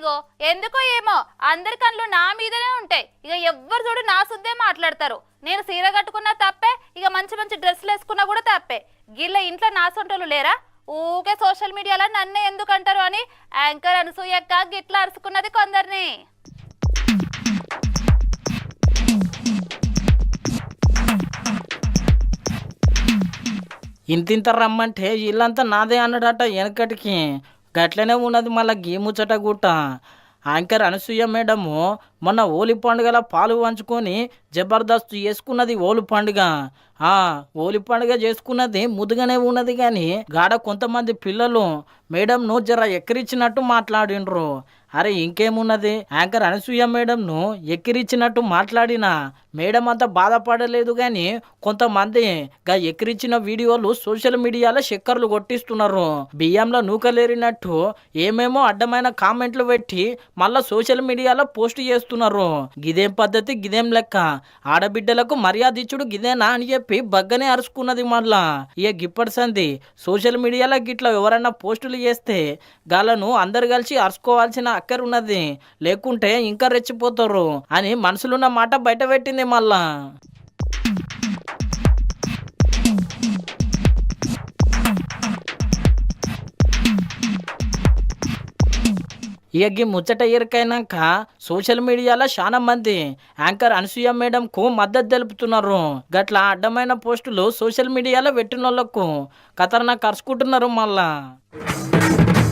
ఇగో ఎందుకో ఏమో అందరి కళ్ళు నా మీదనే ఉంటాయి. ఇక ఎవ్వరు చూడు నా సుద్దే మాట్లాడతారు. నేను సీర కట్టుకున్నా తప్పే, ఇక మంచి మంచి డ్రెస్సులు వేసుకున్నా కూడా తప్పే. గిళ్ళ ఇంట్లో నా సొంటోళ్ళు లేరా? ఊకే సోషల్ మీడియాలో నన్నే ఎందుకు అంటారు అని యాంకర్ అనసూయక్క గిట్లా అరుచుకున్నది కొందరిని. ఇంతింత రమ్మంటే ఇల్లంతా నాదే అన్నాడట వెనకటికి. గట్లనే ఉన్నది మళ్ళీ గీ ముచ్చట గుట్ట. యాంకర్ అనసూయ మేడము మొన్న హోలీ పండుగల పాలు పంచుకొని జబర్దస్త్ చేసుకున్నది హోలీ పండుగ. హోలీ పండుగ చేసుకున్నది ముదుగానే ఉన్నది కానీ గాడ కొంతమంది పిల్లలు మేడంను జర ఎక్కిరించినట్టు మాట్లాడిండ్రు. అరే ఇంకేమున్నది, యాంకర్ అనసూయ మేడంను ఎక్కిరించినట్టు మాట్లాడినా మేడం అంతా బాధపడలేదు కానీ కొంతమంది గా ఎక్కిరించిన వీడియోలు సోషల్ మీడియాలో చక్కర్లు కొట్టిస్తున్నారు. బియ్యంలో నూకలేరినట్టు ఏమేమో అడ్డమైన కామెంట్లు పెట్టి మళ్ళా సోషల్ మీడియాలో పోస్ట్ చేస్తున్నారు. గిదేం పద్ధతి, గిదేం లెక్క? ఆడబిడ్డలకు మర్యాద ఇచ్చుడు గిదేనా అని చెప్పి బగ్గనే అరుచుకున్నది. మళ్ళా ఇక గిప్పటి సంది సోషల్ మీడియాలో గిట్లా ఎవరన్నా పోస్టులు చేస్తే గాలను అందరు కలిసి అరుచుకోవాల్సిన అక్కరున్నది, లేకుంటే ఇంకా రెచ్చిపోతారు అని మనసులున్న మాట బయట పెట్టింది మళ్ళా. ఇక ముచ్చట ఎరికైనాక సోషల్ మీడియాలో చాలా మంది యాంకర్ అనసూయ మేడంకు మద్దతు తెలుపుతున్నారు. గట్లా అడ్డమైన పోస్టులు సోషల్ మీడియాలో పెట్టిన వాళ్ళకు ఖతర్నాక్ కరుచుకుంటున్నారు మళ్ళా.